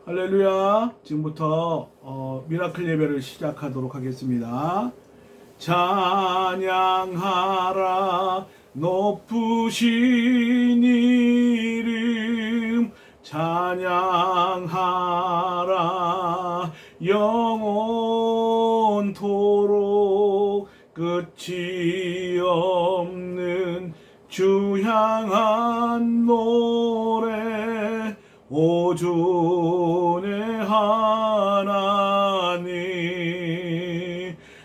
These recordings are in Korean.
할렐루야. 지금부터 미라클 예배를 시작하도록 하겠습니다. 찬양하라 높으신 이름, 찬양하라 영원토록. 끝이 없는 주 향한 노래, 오존의 하나님.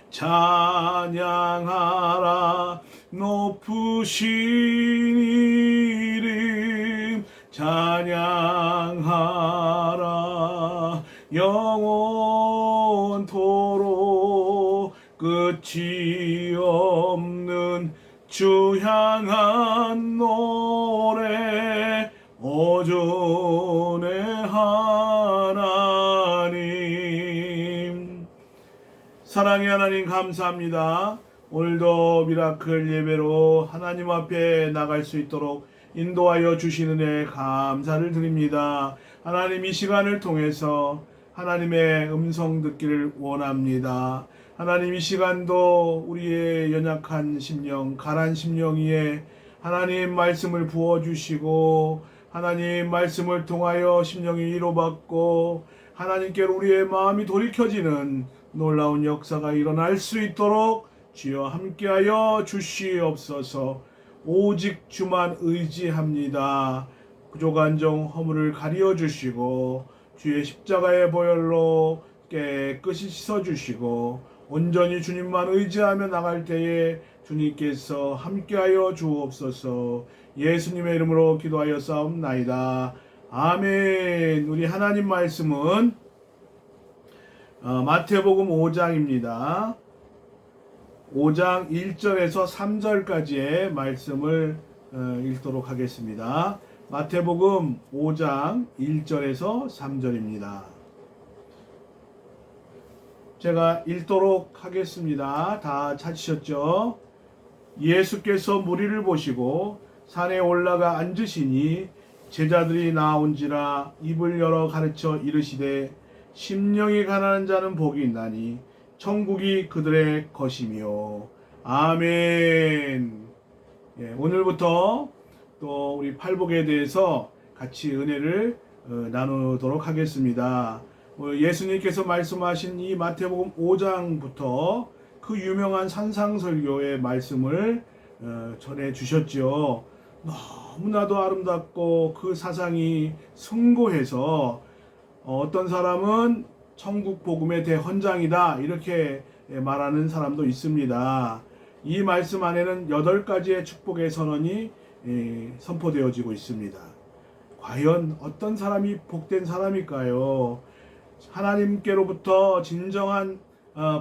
찬양하라 높으신 이름, 찬양하라 영원토록. 끝이 없는 주 향한 노래, 오존의 하나님. 사랑의 하나님, 감사합니다. 오늘도 미라클 예배로 하나님 앞에 나갈 수 있도록 인도하여 주시는 데 감사를 드립니다. 하나님, 이 시간을 통해서 하나님의 음성 듣기를 원합니다. 하나님, 이 시간도 우리의 연약한 심령, 가난 심령 위에 하나님 말씀을 부어주시고, 하나님 말씀을 통하여 심령이 위로받고 하나님께로 우리의 마음이 돌이켜지는 놀라운 역사가 일어날 수 있도록 주여 함께하여 주시옵소서. 오직 주만 의지합니다. 부족한정 허물을 가리어 주시고 주의 십자가의 보혈로 깨끗이 씻어주시고 온전히 주님만 의지하며 나갈 때에 주님께서 함께하여 주옵소서. 예수님의 이름으로 기도하여 싸움나이다. 아멘. 우리 하나님 말씀은 마태복음 5장입니다. 5장 1절에서 3절까지의 말씀을 읽도록 하겠습니다. 마태복음 5장 1절에서 3절입니다. 제가 읽도록 하겠습니다. 다 찾으셨죠? 예수께서 무리를 보시고 산에 올라가 앉으시니 제자들이 나온지라 입을 열어 가르쳐 이르시되, 심령이 가난한 자는 복이 있나니 천국이 그들의 것이며. 아멘. 오늘부터 또 우리 팔복에 대해서 같이 은혜를 나누도록 하겠습니다. 예수님께서 말씀하신 이 마태복음 5장부터 그 유명한 산상설교의 말씀을 전해 주셨죠. 너무나도 아름답고 그 사상이 숭고해서 어떤 사람은 천국 복음의 대헌장이다 이렇게 말하는 사람도 있습니다. 이 말씀 안에는 8가지의 축복의 선언이 선포되어지고 있습니다. 과연 어떤 사람이 복된 사람일까요? 하나님께로부터 진정한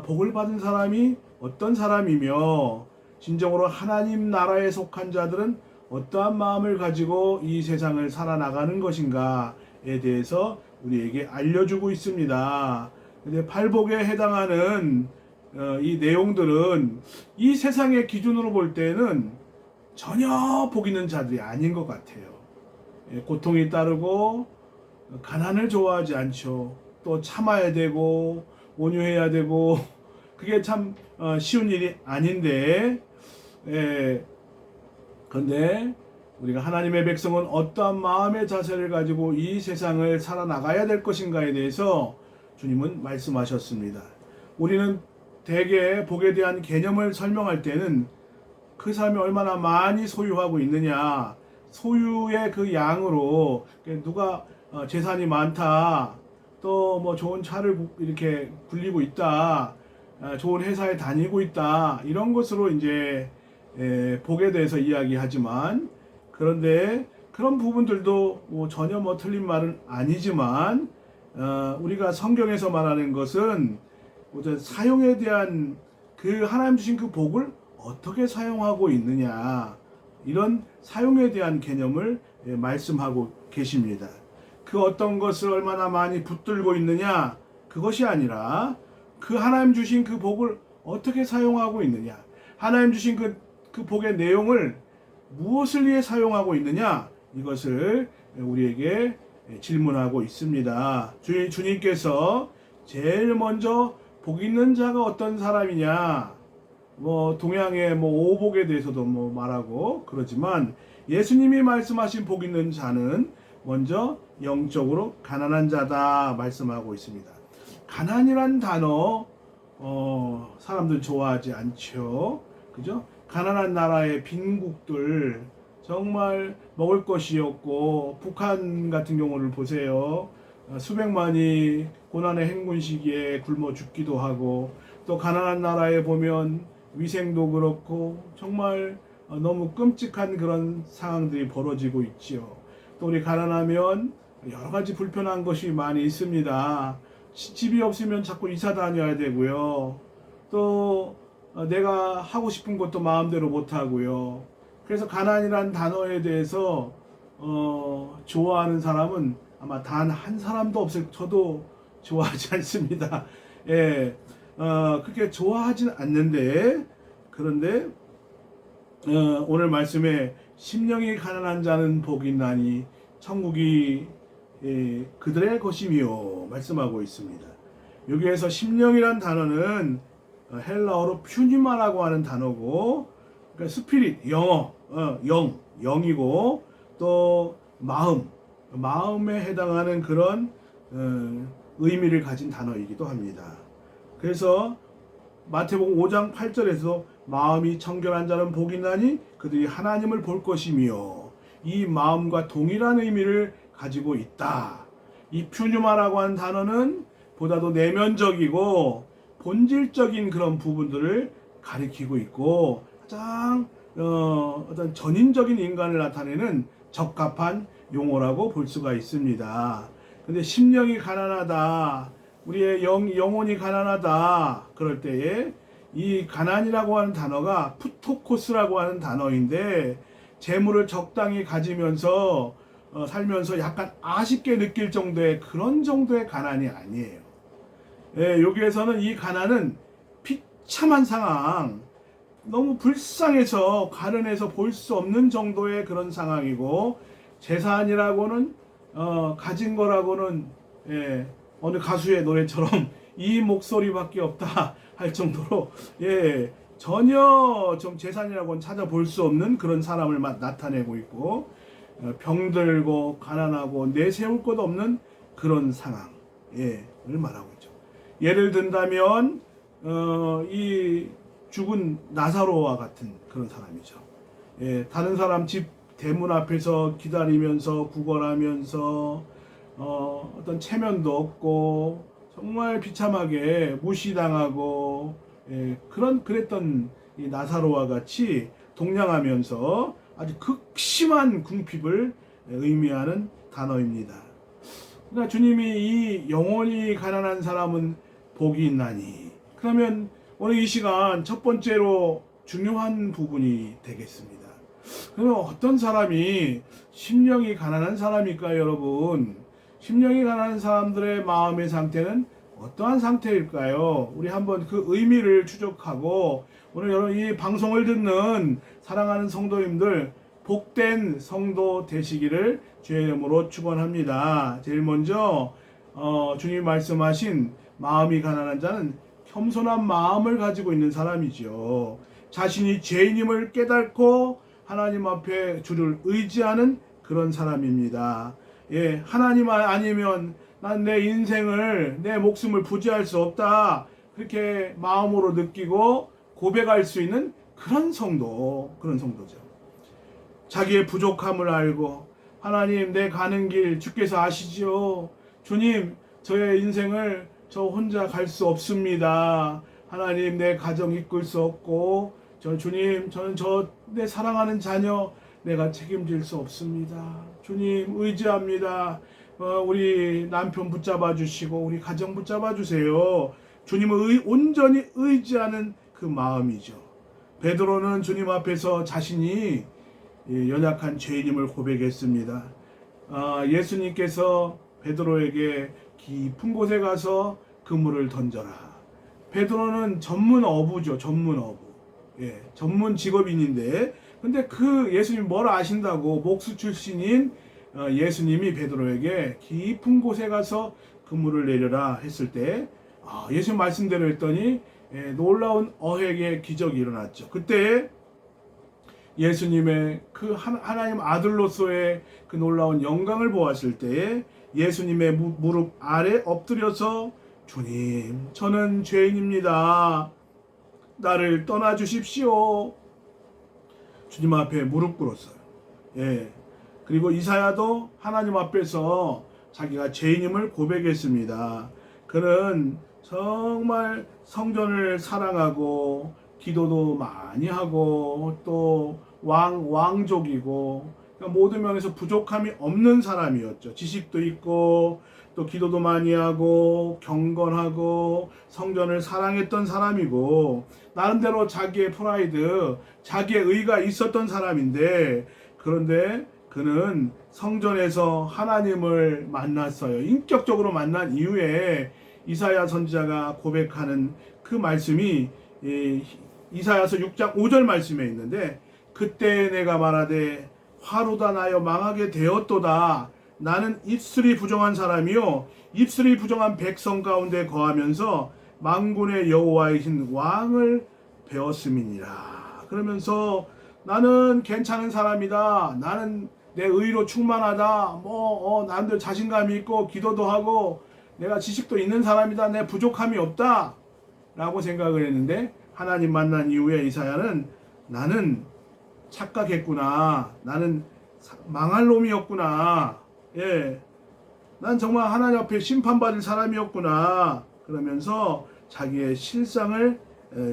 복을 받은 사람이 어떤 사람이며, 진정으로 하나님 나라에 속한 자들은 어떠한 마음을 가지고 이 세상을 살아나가는 것인가에 대해서 우리에게 알려주고 있습니다. 근데 팔복에 해당하는 이 내용들은 이 세상의 기준으로 볼 때는 전혀 복 있는 자들이 아닌 것 같아요. 고통이 따르고 가난을 좋아하지 않죠. 또 참아야 되고 온유해야 되고, 그게 참 쉬운 일이 아닌데, 그런데 우리가 하나님의 백성은 어떠한 마음의 자세를 가지고 이 세상을 살아나가야 될 것인가에 대해서 주님은 말씀하셨습니다. 우리는 대개 복에 대한 개념을 설명할 때는 그 사람이 얼마나 많이 소유하고 있느냐, 소유의 그 양으로, 누가 재산이 많다, 또 뭐 좋은 차를 이렇게 굴리고 있다, 좋은 회사에 다니고 있다, 이런 것으로 이제 복에 대해서 이야기하지만, 그런데 그런 부분들도 뭐 전혀 뭐 틀린 말은 아니지만, 우리가 성경에서 말하는 것은 사용에 대한 그 하나님 주신 그 복을 어떻게 사용하고 있느냐, 이런 사용에 대한 개념을 말씀하고 계십니다. 그 어떤 것을 얼마나 많이 붙들고 있느냐, 그것이 아니라 그 하나님 주신 그 복을 어떻게 사용하고 있느냐, 하나님 주신 그 복의 내용을 무엇을 위해 사용하고 있느냐? 이것을 우리에게 질문하고 있습니다. 주님께서 제일 먼저 복 있는 자가 어떤 사람이냐? 동양의 오복에 대해서도 말하고 그러지만 예수님이 말씀하신 복 있는 자는 먼저 영적으로 가난한 자다 말씀하고 있습니다. 가난이란 단어 사람들 좋아하지 않죠. 그죠? 가난한 나라의 빈국들 정말 먹을 것이 없고 북한 같은 경우를 보세요. 수백만이 고난의 행군 시기에 굶어 죽기도 하고 또 가난한 나라에 보면 위생도 그렇고 정말 너무 끔찍한 그런 상황들이 벌어지고 있지요. 또 우리 가난하면 여러 가지 불편한 것이 많이 있습니다. 집이 없으면 자꾸 이사 다녀야 되고요. 또 내가 하고 싶은 것도 마음대로 못 하고요. 그래서 가난이란 단어에 대해서 좋아하는 사람은 아마 단 한 사람도 없을. 저도 좋아하지 않습니다. 예, 그렇게 좋아하진 않는데 그런데 오늘 말씀에 심령이 가난한 자는 복이 있나니 천국이 그들의 것이며 말씀하고 있습니다. 여기에서 심령이란 단어는 헬라어로 퓨니마라고 하는 단어고, 그러니까 스피릿, 영이고 또 마음에 해당하는 그런 의미를 가진 단어이기도 합니다. 그래서 마태복음 5장 8절에서 마음이 청결한 자는 복이 있나니 그들이 하나님을 볼 것이며, 이 마음과 동일한 의미를 가지고 있다. 이 퓨뉴마라고 하는 단어는 보다도 내면적이고 본질적인 그런 부분들을 가리키고 있고 가장 어떤 전인적인 인간을 나타내는 적합한 용어라고 볼 수가 있습니다. 근데 심령이 가난하다, 우리의 영혼이 가난하다 그럴 때에 이 가난이라고 하는 단어가 푸토코스라고 하는 단어인데, 재물을 적당히 가지면서 살면서 약간 아쉽게 느낄 정도의 그런 정도의 가난이 아니에요. 예, 여기에서는 이 가난은 비참한 상황, 너무 불쌍해서 가난해서 볼 수 없는 정도의 그런 상황이고, 재산이라고는 가진 거라고는 어느 가수의 노래처럼 이 목소리밖에 없다 할 정도로 전혀 좀 재산이라고는 찾아볼 수 없는 그런 사람을 나타내고 있고, 병들고 가난하고 내세울 것 없는 그런 상황을 말하고 있죠. 예를 든다면 이 죽은 나사로와 같은 그런 사람이죠. 다른 사람 집 대문 앞에서 기다리면서 구걸하면서 어떤 체면도 없고 정말 비참하게 무시당하고 그랬던 이 나사로와 같이 동냥하면서 아주 극심한 궁핍을 의미하는 단어입니다. 그러니까 주님이 이 영혼이 가난한 사람은 복이 있나니, 그러면 오늘 이 시간 첫 번째로 중요한 부분이 되겠습니다. 그러면 어떤 사람이 심령이 가난한 사람일까요, 여러분? 심령이 가난한 사람들의 마음의 상태는 어떠한 상태일까요? 우리 한번 그 의미를 추적하고, 오늘 여러분 이 방송을 듣는 사랑하는 성도님들 복된 성도 되시기를 주의 이름으로 축원합니다. 제일 먼저 주님이 말씀하신 마음이 가난한 자는 겸손한 마음을 가지고 있는 사람이죠. 자신이 죄인임을 깨닫고 하나님 앞에 주를 의지하는 그런 사람입니다. 하나님 아니면 난 내 인생을, 내 목숨을 부지할 수 없다, 그렇게 마음으로 느끼고 고백할 수 있는 그런 성도죠. 자기의 부족함을 알고, 하나님 내 가는 길 주께서 아시지요. 주님, 저의 인생을 저 혼자 갈 수 없습니다. 하나님 내 가정 이끌 수 없고, 주님 저는 내 사랑하는 자녀 내가 책임질 수 없습니다. 주님 의지합니다. 우리 남편 붙잡아 주시고 우리 가정 붙잡아 주세요. 주님을 온전히 의지하는 그 마음이죠. 베드로는 주님 앞에서 자신이 연약한 죄인임을 고백했습니다. 예수님께서 베드로에게 깊은 곳에 가서 그물을 던져라. 베드로는 전문 어부죠. 전문 직업인인데 근데 그 예수님 뭘 아신다고 목수 출신인 예수님이 베드로에게 깊은 곳에 가서 그물을 내려라 했을 때 예수님 말씀대로 했더니 놀라운 어획의 기적이 일어났죠. 그때 예수님의 그 하나님 아들로서의 그 놀라운 영광을 보았을 때에 예수님의 무릎 아래 엎드려서 주님, 저는 죄인입니다. 나를 떠나 주십시오. 주님 앞에 무릎 꿇었어요. 예. 그리고 이사야도 하나님 앞에서 자기가 죄인임을 고백했습니다. 그는 정말 성전을 사랑하고 기도도 많이 하고 또 왕족이고 그러니까 모든 면에서 부족함이 없는 사람이었죠. 지식도 있고 또 기도도 많이 하고 경건하고 성전을 사랑했던 사람이고 나름대로 자기의 프라이드, 자기의 의가 있었던 사람인데 그런데 그는 성전에서 하나님을 만났어요. 인격적으로 만난 이후에 이사야 선지자가 고백하는 그 말씀이 이사야서 6장 5절 말씀에 있는데 그때 내가 말하되 화루다 나여 망하게 되었도다. 나는 입술이 부정한 사람이요 입술이 부정한 백성 가운데 거하면서 만군의 여호와이신 왕을 배웠음이니라. 그러면서 나는 괜찮은 사람이다. 나는 내 의로 충만하다. 나름대로 자신감이 있고 기도도 하고 내가 지식도 있는 사람이다. 내 부족함이 없다. 라고 생각을 했는데 하나님 만난 이후에 이사야는 나는 착각했구나. 나는 망할 놈이었구나. 예. 난 정말 하나님 앞에 심판받을 사람이었구나. 그러면서 자기의 실상을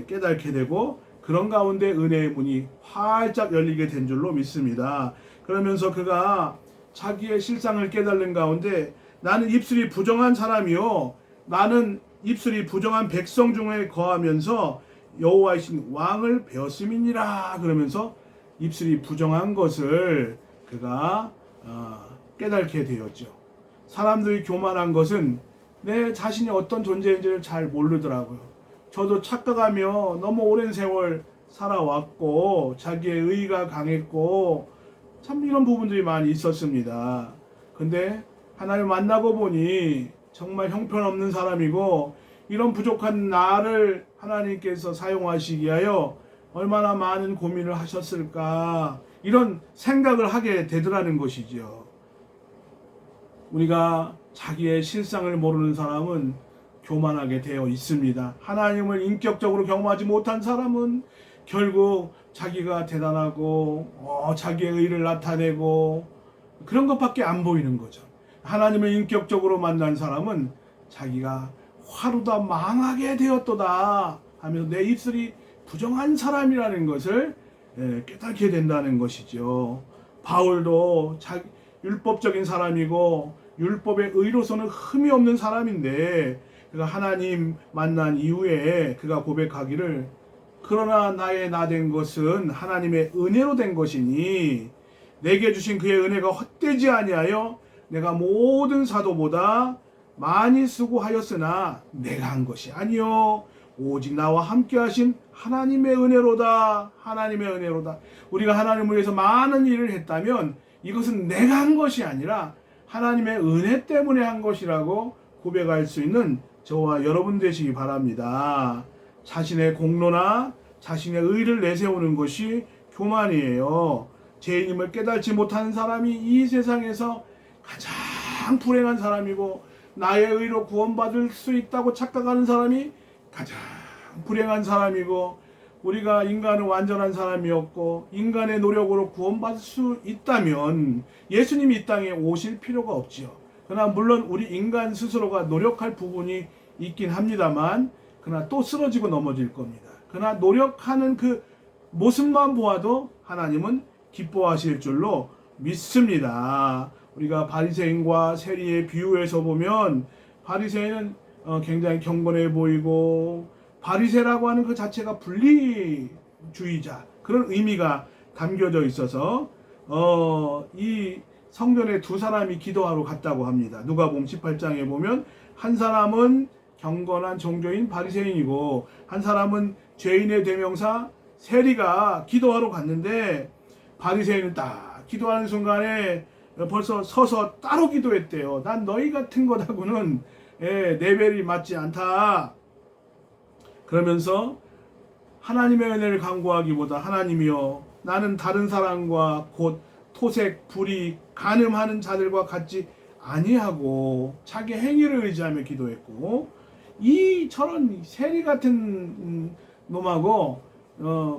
깨닫게 되고 그런 가운데 은혜의 문이 활짝 열리게 된 줄로 믿습니다. 그러면서 그가 자기의 실상을 깨달는 가운데 나는 입술이 부정한 사람이요 나는 입술이 부정한 백성 중에 거하면서 여호와이신 왕을 배웠음이니라. 그러면서 입술이 부정한 것을 그가 깨닫게 되었죠. 사람들이 교만한 것은 내 자신이 어떤 존재인지를 잘 모르더라고요. 저도 착각하며 너무 오랜 세월 살아왔고 자기의 의의가 강했고 참 이런 부분들이 많이 있었습니다. 근데 하나님을 만나고 보니 정말 형편없는 사람이고 이런 부족한 나를 하나님께서 사용하시기 위하여 얼마나 많은 고민을 하셨을까 이런 생각을 하게 되더라는 것이죠. 우리가 자기의 실상을 모르는 사람은 교만하게 되어 있습니다. 하나님을 인격적으로 경험하지 못한 사람은 결국 자기가 대단하고 자기의 의를 나타내고 그런 것밖에 안 보이는 거죠. 하나님을 인격적으로 만난 사람은 자기가 화루다 망하게 되었도다 하면서 내 입술이 부정한 사람이라는 것을 깨닫게 된다는 것이죠. 바울도 율법적인 사람이고 율법의 의로서는 흠이 없는 사람인데 그가 하나님 만난 이후에 그가 고백하기를 그러나 나의 나 된 것은 하나님의 은혜로 된 것이니 내게 주신 그의 은혜가 헛되지 아니하여 내가 모든 사도보다 많이 수고하였으나 내가 한 것이 아니요 오직 나와 함께 하신 하나님의 은혜로다. 하나님의 은혜로다. 우리가 하나님을 위해서 많은 일을 했다면 이것은 내가 한 것이 아니라 하나님의 은혜 때문에 한 것이라고 고백할 수 있는 저와 여러분 되시기 바랍니다. 자신의 공로나 자신의 의를 내세우는 것이 교만이에요. 죄인임을 깨닫지 못하는 사람이 이 세상에서 가장 불행한 사람이고 나의 의로 구원받을 수 있다고 착각하는 사람이 가장 불행한 사람이고 우리가 인간은 완전한 사람이었고 인간의 노력으로 구원받을 수 있다면 예수님이 이 땅에 오실 필요가 없지요. 그러나 물론 우리 인간 스스로가 노력할 부분이 있긴 합니다만 그러나 또 쓰러지고 넘어질 겁니다. 그러나 노력하는 그 모습만 보아도 하나님은 기뻐하실 줄로 믿습니다. 우리가 바리새인과 세리의 비유에서 보면 바리새인은 굉장히 경건해 보이고 바리새라고 하는 그 자체가 분리주의자 그런 의미가 담겨져 있어서 이 성전에 두 사람이 기도하러 갔다고 합니다. 누가복음 18장에 보면 한 사람은 경건한 종교인 바리새인이고 한 사람은 죄인의 대명사 세리가 기도하러 갔는데 바리새인은 딱 기도하는 순간에 벌써 서서 따로 기도했대요. 난 너희 같은 것하고는 레벨이 맞지 않다. 그러면서 하나님의 은혜를 간구하기보다 하나님이여 나는 다른 사람과 곧 토색, 불이, 간음하는 자들과 같지 아니하고 자기 행위를 의지하며 기도했고 저런 세리 같은 놈하고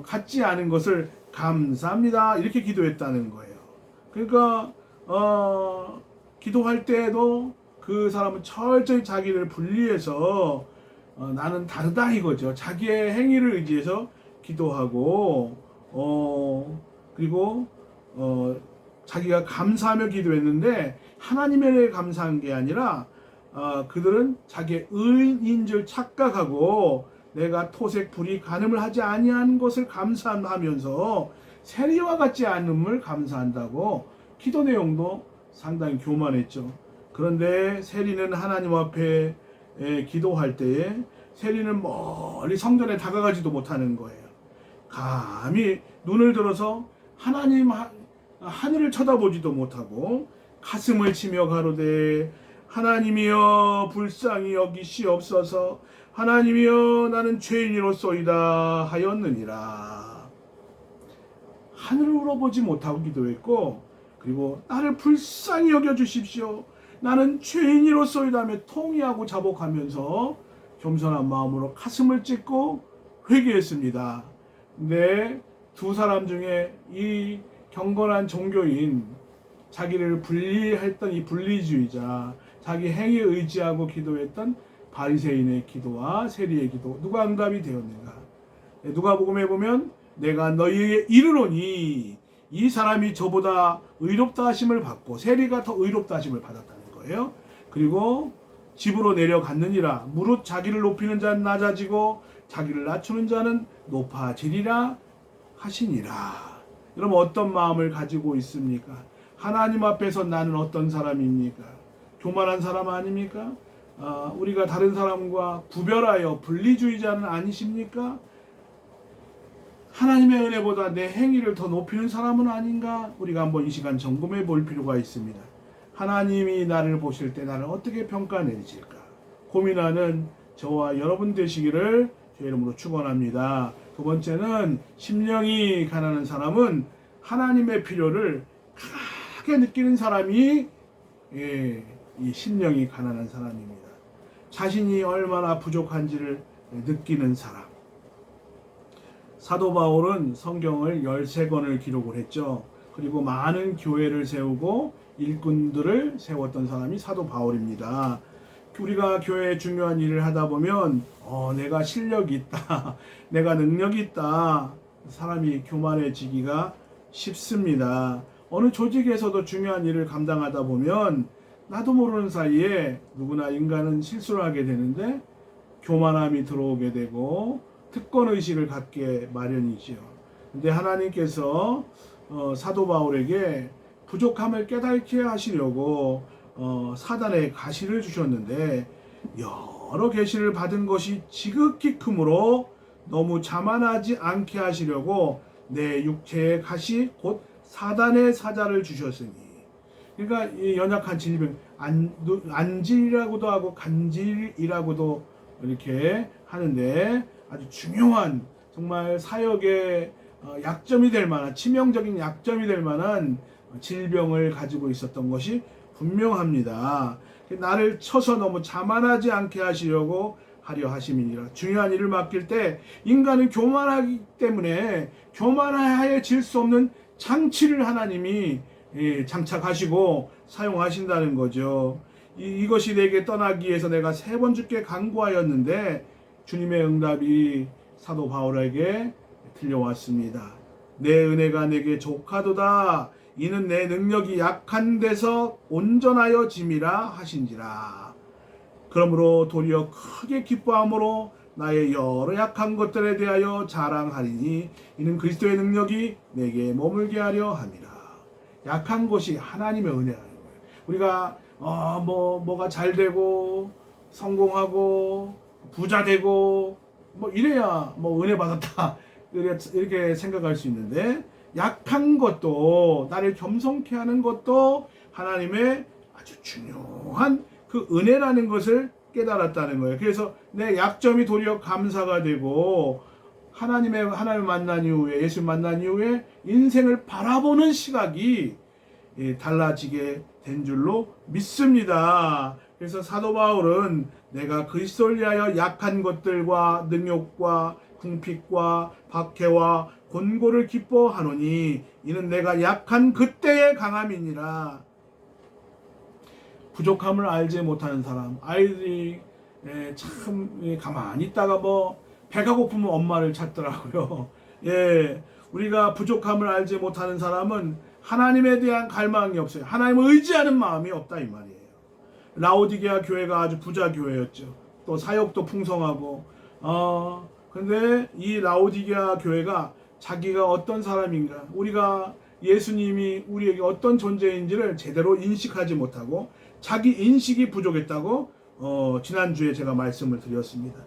같지 않은 것을 감사합니다 이렇게 기도했다는 거예요. 그러니까 기도할 때에도 그 사람은 철저히 자기를 분리해서 나는 다르다 이거죠. 자기의 행위를 의지해서 기도하고 그리고 자기가 감사하며 기도했는데 하나님에 대해 감사한 게 아니라 그들은 자기의 의인인 줄 착각하고 내가 토색 불이 간음을 하지 아니한 것을 감사하면서 세리와 같지 않음을 감사한다고 기도 내용도 상당히 교만했죠. 그런데 세리는 하나님 앞에 기도할 때에 세리는 멀리 성전에 다가가지도 못하는 거예요. 감히 눈을 들어서 하나님 하늘을 쳐다보지도 못하고 가슴을 치며 가로되 하나님이여 불쌍히 여기시옵소서 하나님이여 나는 죄인이로소이다 하였느니라. 하늘을 울어보지 못하고 기도했고 그리고 나를 불쌍히 여겨주십시오 나는 죄인이로소이다 하며 통회하고 자복하면서 겸손한 마음으로 가슴을 찢고 회개했습니다. 근데 두 사람 중에 이 경건한 종교인 자기를 분리했던 이 분리주의자 자기 행위에 의지하고 기도했던 바리새인의 기도와 세리의 기도 누가 응답이 되었는가? 누가복음에 보면 내가 너희에게 이르노니 이 사람이 저보다 의롭다 하심을 받고 세리가 더 의롭다 하심을 받았다는 거예요. 그리고 집으로 내려갔느니라. 무릇 자기를 높이는 자는 낮아지고 자기를 낮추는 자는 높아지리라 하시니라. 여러분 어떤 마음을 가지고 있습니까? 하나님 앞에서 나는 어떤 사람입니까? 교만한 사람 아닙니까? 우리가 다른 사람과 구별하여 분리주의자는 아니십니까? 하나님의 은혜보다 내 행위를 더 높이는 사람은 아닌가? 우리가 한번 이 시간 점검해 볼 필요가 있습니다. 하나님이 나를 보실 때 나를 어떻게 평가 내리실까? 고민하는 저와 여러분 되시기를 주의 이름으로 축원합니다. 두 번째는 심령이 가난한 사람은 하나님의 필요를 강하게 느끼는 사람이 이 심령이 가난한 사람입니다. 자신이 얼마나 부족한지를 느끼는 사람. 사도 바울은 성경을 13권을 기록을 했죠. 그리고 많은 교회를 세우고 일꾼들을 세웠던 사람이 사도 바울입니다. 우리가 교회에 중요한 일을 하다 보면 내가 실력이 있다. 내가 능력이 있다. 사람이 교만해지기가 쉽습니다. 어느 조직에서도 중요한 일을 감당하다 보면 나도 모르는 사이에 누구나 인간은 실수를 하게 되는데 교만함이 들어오게 되고 특권의식을 갖게 마련이지요. 근데 하나님께서 사도 바울에게 부족함을 깨닫게 하시려고 사단의 가시를 주셨는데 여러 계시를 받은 것이 지극히 크므로 너무 자만하지 않게 하시려고 내 육체의 가시 곧 사단의 사자를 주셨으니 그러니까 이 연약한 질병 안질이라고도 하고 간질이라고도 이렇게 하는데 아주 중요한 정말 사역의 약점이 될 만한 치명적인 약점이 될 만한 질병을 가지고 있었던 것이 분명합니다. 나를 쳐서 너무 자만하지 않게 하시려고 하려 하심이니라. 중요한 일을 맡길 때 인간은 교만하기 때문에 교만하여 질 수 없는 장치를 하나님이 장착하시고 사용하신다는 거죠. 이것이 내게 떠나기 위해서 내가 3번 주께 간구하였는데 주님의 응답이 사도 바울에게 들려왔습니다. 내 은혜가 내게 족하도다. 이는 내 능력이 약한 데서 온전하여 짐이라 하신지라. 그러므로 도리어 크게 기뻐함으로 나의 여러 약한 것들에 대하여 자랑하리니 이는 그리스도의 능력이 내게 머물게 하려 함이라. 약한 것이 하나님의 은혜라는 거예요. 우리가 뭐가 잘 되고 성공하고 부자 되고 뭐 이래야 뭐 은혜 받았다 이렇게 생각할 수 있는데 약한 것도, 나를 겸손케 하는 것도 하나님의 아주 중요한 그 은혜라는 것을 깨달았다는 거예요. 그래서 내 약점이 도리어 감사가 되고 하나님을 만난 이후에, 예수 만난 이후에 인생을 바라보는 시각이 달라지게 된 줄로 믿습니다. 그래서 사도 바울은 내가 그리스도를 위하여 약한 것들과 능욕과 궁핍과 박해와 곤고를 기뻐하노니 이는 내가 약한 그때의 강함이니라. 부족함을 알지 못하는 사람, 아이들이 참 가만히 있다가 배가 고프면 엄마를 찾더라고요. 우리가 부족함을 알지 못하는 사람은 하나님에 대한 갈망이 없어요. 하나님을 의지하는 마음이 없다 이 말이에요. 라오디게아 교회가 아주 부자 교회였죠. 또 사역도 풍성하고 근데 이 라오디게아 교회가 자기가 어떤 사람인가, 우리가 예수님이 우리에게 어떤 존재인지를 제대로 인식하지 못하고 자기 인식이 부족했다고 지난주에 제가 말씀을 드렸습니다.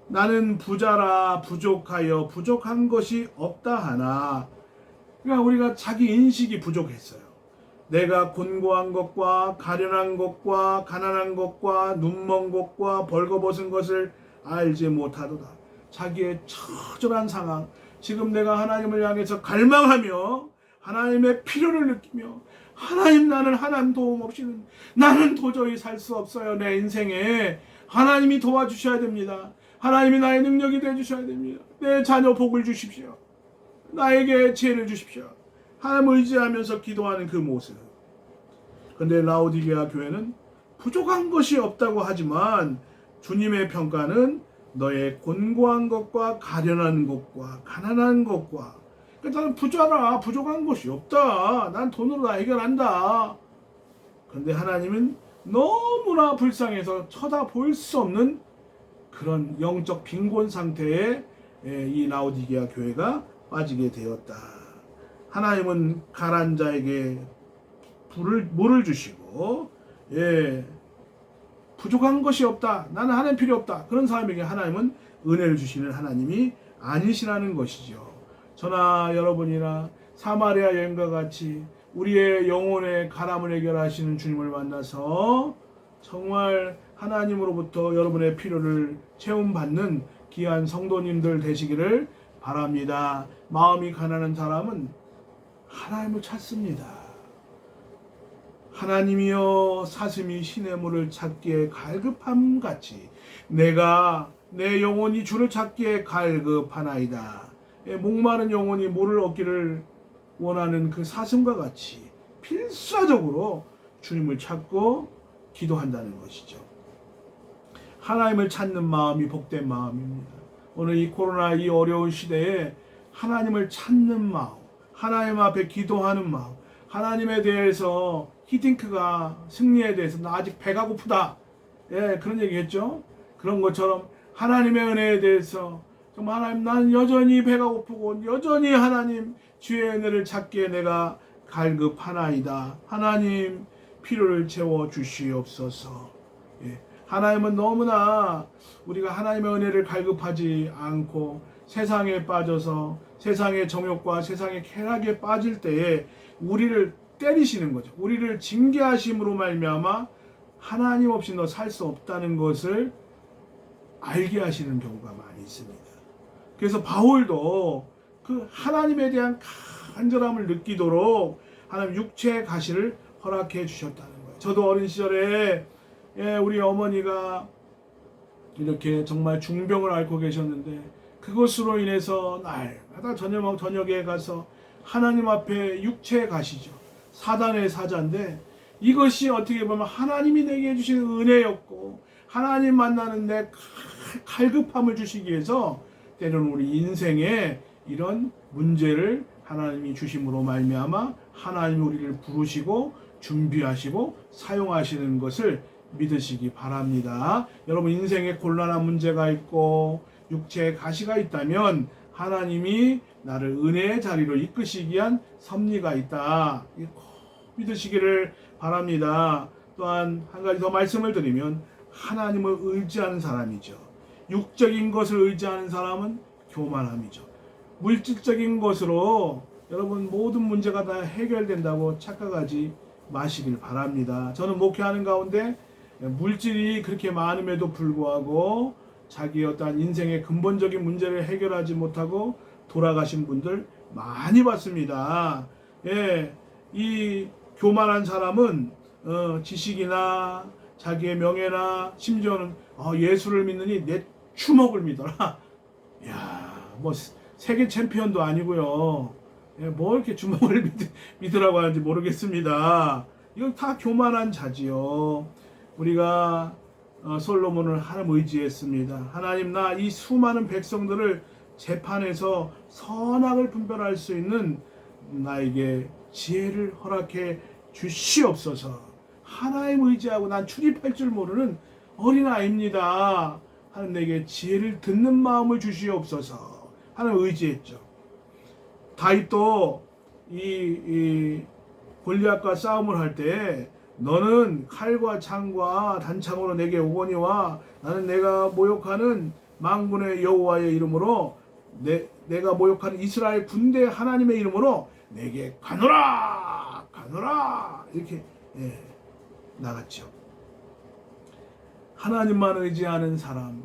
나는 부자라 부족하여 부족한 것이 없다 하나, 그러니까 우리가 자기 인식이 부족했어요. 내가 곤고한 것과 가련한 것과 가난한 것과 눈먼 것과 벌거벗은 것을 알지 못하도다. 자기의 처절한 상황, 지금 내가 하나님을 향해서 갈망하며 하나님의 필요를 느끼며 하나님, 나는 하나님 도움 없이는 나는 도저히 살 수 없어요. 내 인생에 하나님이 도와주셔야 됩니다. 하나님이 나의 능력이 되어주셔야 됩니다. 내 자녀 복을 주십시오. 나에게 지혜를 주십시오. 하나님을 의지하면서 기도하는 그 모습. 그런데 라오디게아 교회는 부족한 것이 없다고 하지만 주님의 평가는 너의 곤고한 것과 가련한 것과 가난한 것과, 나는 부자라 부족한 것이 없다. 난 돈으로 다 해결한다. 그런데 하나님은 너무나 불쌍해서 쳐다볼 수 없는 그런 영적 빈곤 상태에 이 라오디게아 교회가 빠지게 되었다. 하나님은 가난한 자에게 물을 주시고 부족한 것이 없다. 나는 하나님 필요 없다. 그런 사람에게 하나님은 은혜를 주시는 하나님이 아니시라는 것이죠. 저나 여러분이나 사마리아 여인과 같이 우리의 영혼의 가람을 해결하시는 주님을 만나서 정말 하나님으로부터 여러분의 필요를 채움받는 귀한 성도님들 되시기를 바랍니다. 마음이 가난한 사람은 하나님을 찾습니다. 하나님이여 사슴이 시냇물을 찾기에 갈급함같이 내가 내 영혼이 주를 찾기에 갈급하나이다. 목마른 영혼이 물을 얻기를 원하는 그 사슴과 같이 필사적으로 주님을 찾고 기도한다는 것이죠. 하나님을 찾는 마음이 복된 마음입니다. 오늘 이 코로나 이 어려운 시대에 하나님을 찾는 마음, 하나님 앞에 기도하는 마음, 하나님에 대해서 히딩크가 승리에 대해서 나 아직 배가 고프다, 그런 얘기 했죠. 그런 것처럼 하나님의 은혜에 대해서 정말 하나님, 나는 여전히 배가 고프고 여전히 하나님 주의 은혜를 찾기에 내가 갈급하나이다. 하나님 필요를 채워 주시옵소서. 하나님은 너무나 우리가 하나님의 은혜를 갈급하지 않고 세상에 빠져서 세상의 정욕과 세상의 쾌락에 빠질 때에 우리를 때리시는 거죠. 우리를 징계하심으로 말미암아 하나님 없이 너 살 수 없다는 것을 알게 하시는 경우가 많이 있습니다. 그래서 바울도 그 하나님에 대한 간절함을 느끼도록 하나님 육체의 가시를 허락해 주셨다는 거예요. 저도 어린 시절에 우리 어머니가 이렇게 정말 중병을 앓고 계셨는데 그것으로 인해서 날마다 저녁에 가서 하나님 앞에 육체의 가시죠. 사단의 사자인데 이것이 어떻게 보면 하나님이 내게 해주신 은혜였고 하나님 만나는 데 갈급함을 주시기 위해서 때로는 우리 인생에 이런 문제를 하나님이 주심으로 말미암아 하나님이 우리를 부르시고 준비하시고 사용하시는 것을 믿으시기 바랍니다. 여러분 인생에 곤란한 문제가 있고 육체에 가시가 있다면 하나님이 나를 은혜의 자리로 이끄시기 위한 섭리가 있다. 꼭 믿으시기를 바랍니다. 또한 한 가지 더 말씀을 드리면 하나님을 의지하는 사람이죠. 육적인 것을 의지하는 사람은 교만함이죠. 물질적인 것으로 여러분 모든 문제가 다 해결된다고 착각하지 마시길 바랍니다. 저는 목회하는 가운데 물질이 그렇게 많음에도 불구하고 자기의 어떠한 인생의 근본적인 문제를 해결하지 못하고 돌아가신 분들 많이 봤습니다. 예, 이 교만한 사람은 지식이나 자기의 명예나 심지어는 예수를 믿느니 내 주먹을 믿어라. 야, 뭐 세계 챔피언도 아니고요. 예, 뭐 이렇게 주먹을 믿으라고 하는지 모르겠습니다. 이건 다 교만한 자지요. 우리가 솔로몬을 하나님 의지했습니다. 하나님, 나 이 수많은 백성들을 재판에서 선악을 분별할 수 있는 나에게 지혜를 허락해 주시옵소서. 하나님 의지하고 난 출입할 줄 모르는 어린아이입니다. 하나님, 내게 지혜를 듣는 마음을 주시옵소서. 하나님 의지했죠. 다윗도 이 골리앗과 싸움을 할 때 너는 칼과 창과 단창으로 내게 오거니와 나는 내가 모욕하는 만군의 여호와의 이름으로 내가 모욕하는 이스라엘 군대 하나님의 이름으로 내게 가노라 가노라 이렇게 나갔죠. 하나님만 의지하는 사람,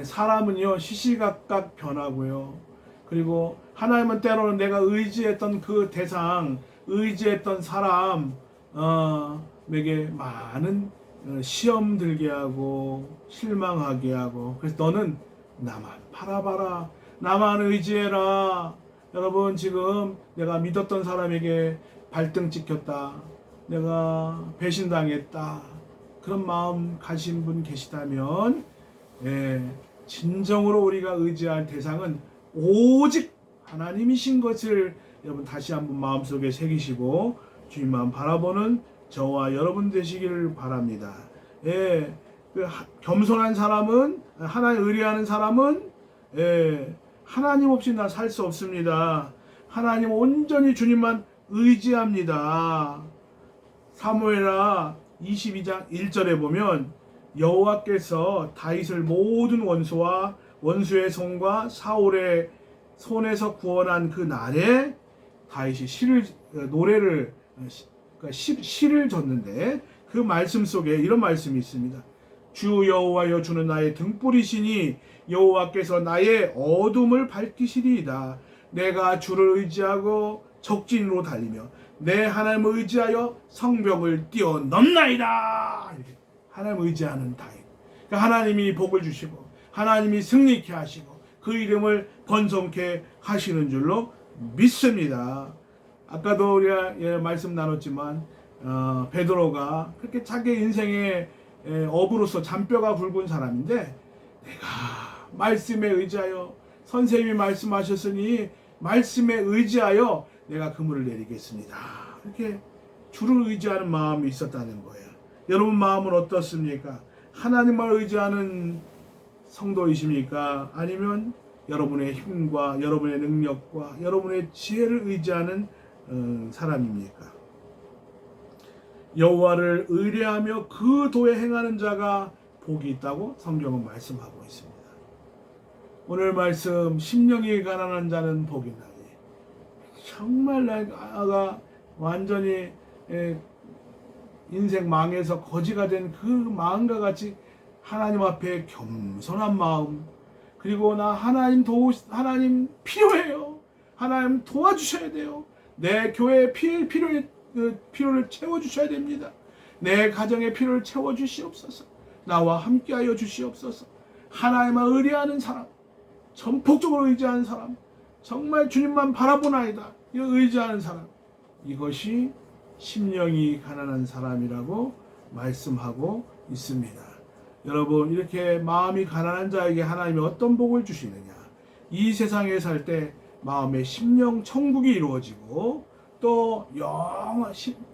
사람은요 시시각각 변하고요. 그리고 하나님은 때로는 내가 의지했던 그 대상, 의지했던 사람 에게 많은 시험 들게 하고 실망하게 하고, 그래서 너는 나만 바라봐라, 나만 의지해라. 여러분, 지금 내가 믿었던 사람에게 발등 찍혔다, 내가 배신당했다, 그런 마음 가신 분 계시다면 진정으로 우리가 의지할 대상은 오직 하나님이신 것을 여러분 다시 한번 마음속에 새기시고 주님만 바라보는 저와 여러분 되시기를 바랍니다. 겸손한 사람은, 하나님 의뢰하는 사람은 하나님 없이 나 살 수 없습니다. 하나님 온전히 주님만 의지합니다. 사무엘하 22장 1절에 보면 여호와께서 다윗을 모든 원수와 원수의 손과 사울의 손에서 구원한 그 날에 다윗이 노래를 시를 졌는데 그 말씀 속에 이런 말씀이 있습니다. 주 여호와여, 주는 나의 등불이시니 여호와께서 나의 어둠을 밝히시리이다. 내가 주를 의지하고 적진으로 달리며 내 하나님을 의지하여 성벽을 뛰어넘나이다. 이렇게 하나님 의지하는 다윗. 그러니까 하나님이 복을 주시고 하나님이 승리케 하시고 그 이름을 번성케 하시는 줄로 믿습니다. 아까도 우리가 말씀 나눴지만 베드로가 그렇게 자기 인생의 업으로서 잔뼈가 굵은 사람인데, 내가 말씀에 의지하여, 선생님이 말씀하셨으니 말씀에 의지하여 내가 그물을 내리겠습니다, 이렇게 주를 의지하는 마음이 있었다는 거예요. 여러분 마음은 어떻습니까? 하나님을 의지하는 성도이십니까? 아니면 여러분의 힘과 여러분의 능력과 여러분의 지혜를 의지하는 사람입니까? 여호와를 의뢰하며 그 도에 행하는 자가 복이 있다고 성경은 말씀하고 있습니다. 오늘 말씀, 심령이 가난한 자는 복이 나니, 정말 내가 완전히 인생 망해서 거지가 된 그 마음과 같이 하나님 앞에 겸손한 마음, 그리고 나 하나님 필요해요, 하나님 도와주셔야 돼요, 내 교회의 필요를 채워주셔야 됩니다, 내 가정의 필요를 채워주시옵소서, 나와 함께하여 주시옵소서. 하나님만 의뢰하는 사람, 전폭적으로 의지하는 사람, 정말 주님만 바라보나이다, 이 의지하는 사람, 이것이 심령이 가난한 사람이라고 말씀하고 있습니다. 여러분, 이렇게 마음이 가난한 자에게 하나님이 어떤 복을 주시느냐? 이 세상에 살 때 마음의 심령 천국이 이루어지고, 또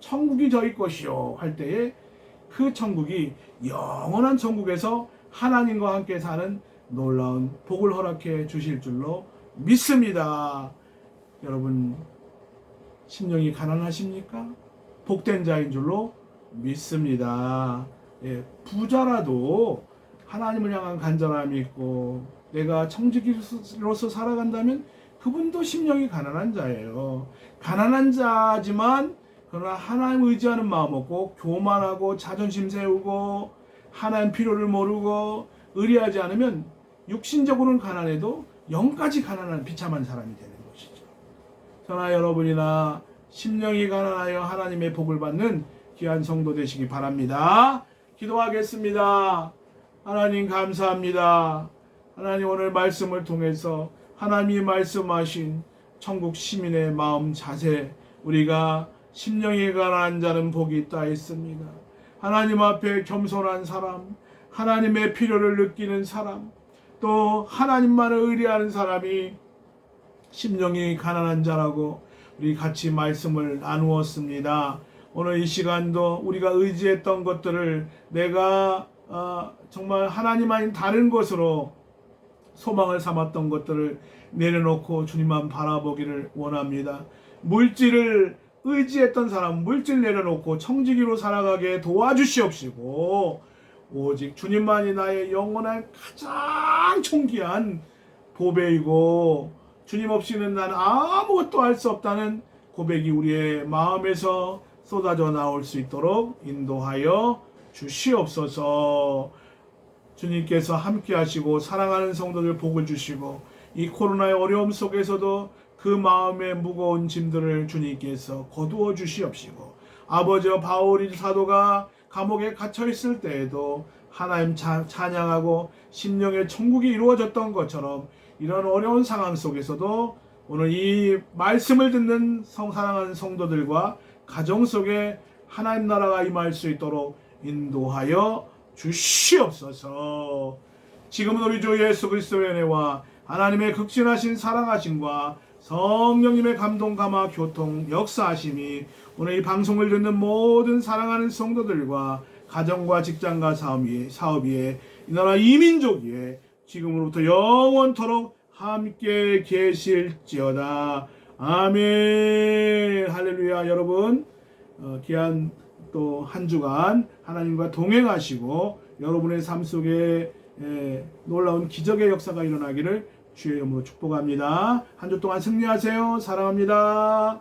천국이 저희 것이요 할 때에 그 천국이 영원한 천국에서 하나님과 함께 사는 놀라운 복을 허락해 주실 줄로 믿습니다. 여러분, 심령이 가난하십니까? 복된 자인 줄로 믿습니다. 부자라도 하나님을 향한 간절함이 있고, 내가 청지기로서 살아간다면 그분도 심령이 가난한 자예요. 가난한 자지만 그러나 하나님 의지하는 마음 없고 교만하고 자존심 세우고 하나님 필요를 모르고 의리하지 않으면 육신적으로는 가난해도 영까지 가난한 비참한 사람이 되는 것이죠. 저나 여러분이나 심령이 가난하여 하나님의 복을 받는 귀한 성도 되시기 바랍니다. 기도하겠습니다. 하나님 감사합니다. 하나님 오늘 말씀을 통해서 하나님이 말씀하신 천국 시민의 마음 자세, 우리가 심령이 가난한 자는 복이 있다 했습니다. 하나님 앞에 겸손한 사람, 하나님의 필요를 느끼는 사람, 또 하나님만을 의뢰하는 사람이 심령이 가난한 자라고 우리 같이 말씀을 나누었습니다. 오늘 이 시간도 우리가 의지했던 것들을 내가 정말 하나님 아닌 다른 것으로 소망을 삼았던 것들을 내려놓고 주님만 바라보기를 원합니다. 물질을 의지했던 사람 물질 내려놓고 청지기로 살아가게 도와주시옵시고 오직 주님만이 나의 영원한 가장 존귀한 보배이고 주님 없이는 나는 아무것도 할 수 없다는 고백이 우리의 마음에서 쏟아져 나올 수 있도록 인도하여 주시옵소서. 주님께서 함께 하시고 사랑하는 성도들 복을 주시고 이 코로나의 어려움 속에서도 그 마음의 무거운 짐들을 주님께서 거두어 주시옵시고 아버지와 바울이 사도가 감옥에 갇혀 있을 때에도 하나님 찬양하고 심령의 천국이 이루어졌던 것처럼 이런 어려운 상황 속에서도 오늘 이 말씀을 듣는 사랑하는 성도들과 가정 속에 하나님 나라가 임할 수 있도록 인도하여 주시옵소서. 지금은 우리 주 예수 그리스도의 은혜와 하나님의 극진하신 사랑하심과 성령님의 감동 감화 교통 역사하심이 오늘 이 방송을 듣는 모든 사랑하는 성도들과 가정과 직장과 사업 위에 이 나라 이민족 위에 지금으로부터 영원토록 함께 계실지어다. 아멘. 할렐루야. 여러분 귀한 또 한 주간 하나님과 동행하시고 여러분의 삶 속에 놀라운 기적의 역사가 일어나기를 주의 이름으로 축복합니다. 한 주 동안 승리하세요. 사랑합니다.